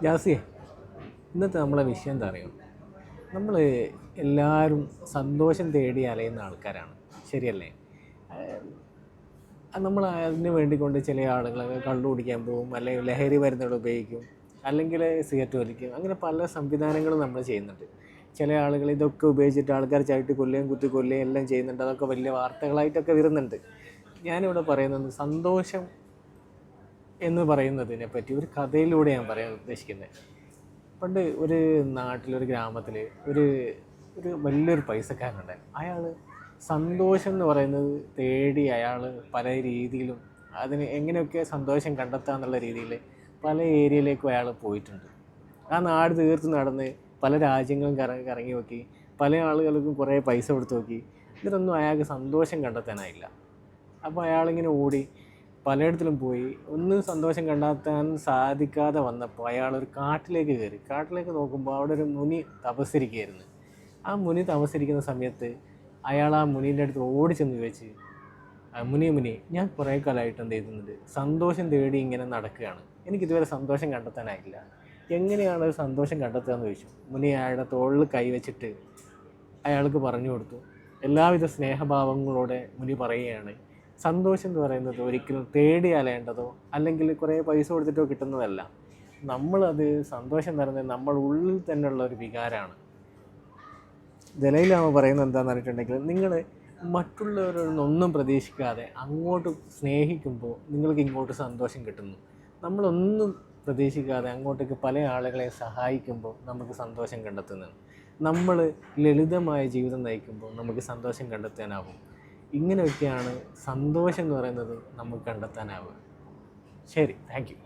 ജാസിയെ, ഇന്നത്തെ നമ്മളെ വിഷയം എന്താ അറിയോ? നമ്മൾ എല്ലാവരും സന്തോഷം തേടി അലയുന്ന ആൾക്കാരാണ്, ശരിയല്ലേ? നമ്മൾ അതിന് വേണ്ടിക്കൊണ്ട് ചില ആളുകൾ കള്ളു കുടിക്കാൻ പോകും, അല്ലെങ്കിൽ ലഹരി മരുന്നുകൾ ഉപയോഗിക്കും, അല്ലെങ്കിൽ സിഗരറ്റ് വലിക്കും. അങ്ങനെ പല സംവിധാനങ്ങളും നമ്മൾ ചെയ്യുന്നുണ്ട്. ചില ആളുകൾ ഇതൊക്കെ ഉപയോഗിച്ചിട്ട് ആൾക്കാർ ചവിട്ടി കൊല്ലുകയും കുത്തി കൊല്ലുകയും എല്ലാം ചെയ്യുന്നുണ്ട്. അതൊക്കെ വലിയ വാർത്തകളായിട്ടൊക്കെ വരുന്നുണ്ട്. ഞാനിവിടെ പറയുന്നത് സന്തോഷം എന്ന് പറയുന്നതിനെ പറ്റി ഒരു കഥയിലൂടെ ഞാൻ പറയാൻ ഉദ്ദേശിക്കുന്നത്. പണ്ട് ഒരു നാട്ടിലൊരു ഗ്രാമത്തിൽ ഒരു ഒരു വലിയൊരു പൈസക്കാരനുണ്ടായി. അയാൾ സന്തോഷം എന്ന് പറയുന്നത് തേടി അയാൾ പല രീതിയിലും അതിന് എങ്ങനെയൊക്കെ സന്തോഷം കണ്ടെത്താമെന്നുള്ള രീതിയിൽ പല ഏരിയയിലേക്കും അയാൾ പോയിട്ടുണ്ട്. ആ നാട് തീർത്ത് നടന്ന് പല രാജ്യങ്ങളും കറങ്ങി നോക്കി, പല ആളുകൾക്കും കുറേ പൈസ കൊടുത്ത് നോക്കി. ഇതിലൊന്നും അയാൾക്ക് സന്തോഷം കണ്ടെത്താനായില്ല. അപ്പോൾ അയാളിങ്ങനെ ഓടി പലയിടത്തിലും പോയി, ഒന്നും സന്തോഷം കണ്ടെത്താൻ സാധിക്കാതെ വന്നപ്പോൾ അയാളൊരു കാട്ടിലേക്ക് കയറി. കാട്ടിലേക്ക് നോക്കുമ്പോൾ അവിടെ ഒരു മുനി തപസ്സിരിക്കുകയായിരുന്നു. ആ മുനി തപസ്സിരിക്കുന്ന സമയത്ത് അയാൾ ആ മുനീൻ്റെ അടുത്ത് ഓടി ചെന്ന് ചോദിച്ച്, മുനി, ഞാൻ കുറേ കാലമായിട്ട് എന്ത് ചെയ്യുന്നുണ്ട്, സന്തോഷം തേടി ഇങ്ങനെ നടക്കുകയാണ്, എനിക്കിതുവരെ സന്തോഷം കണ്ടെത്താനായില്ല, എങ്ങനെയാണ് സന്തോഷം കണ്ടെത്തുക എന്ന് ചോദിച്ചു. മുനി അയാളുടെ തോളിൽ കൈവച്ചിട്ട് അയാൾക്ക് പറഞ്ഞു കൊടുത്തു. എല്ലാവിധ സ്നേഹഭാവങ്ങളോടെ മുനി പറയുകയാണ്, സന്തോഷം എന്ന് പറയുന്നത് ഒരിക്കലും തേടി അലയേണ്ടതോ അല്ലെങ്കിൽ കുറേ പൈസ കൊടുത്തിട്ടോ കിട്ടുന്നതല്ല. നമ്മളത് സന്തോഷം തരുന്നത് നമ്മൾ ഉള്ളിൽ തന്നെയുള്ള ഒരു വികാരമാണ്. ദലൈലാമ പറയുന്നത് എന്താണെന്ന് പറഞ്ഞിട്ടുണ്ടെങ്കിൽ, നിങ്ങൾ മറ്റുള്ളവരിൽ നിന്നൊന്നും പ്രതീക്ഷിക്കാതെ അങ്ങോട്ട് സ്നേഹിക്കുമ്പോൾ നിങ്ങൾക്ക് ഇങ്ങോട്ട് സന്തോഷം കിട്ടുന്നു. നമ്മളൊന്നും പ്രതീക്ഷിക്കാതെ അങ്ങോട്ടേക്ക് പല ആളുകളെ സഹായിക്കുമ്പോൾ നമുക്ക് സന്തോഷം കണ്ടെത്തുന്നതാണ്. നമ്മൾ ലളിതമായ ജീവിതം നയിക്കുമ്പോൾ നമുക്ക് സന്തോഷം കണ്ടെത്താനാവും. ഇങ്ങനെയൊക്കെയാണ് സന്തോഷം എന്ന് പറയുന്നത് നമുക്ക് കണ്ടെത്താനാവുക. ശരി, താങ്ക് യു.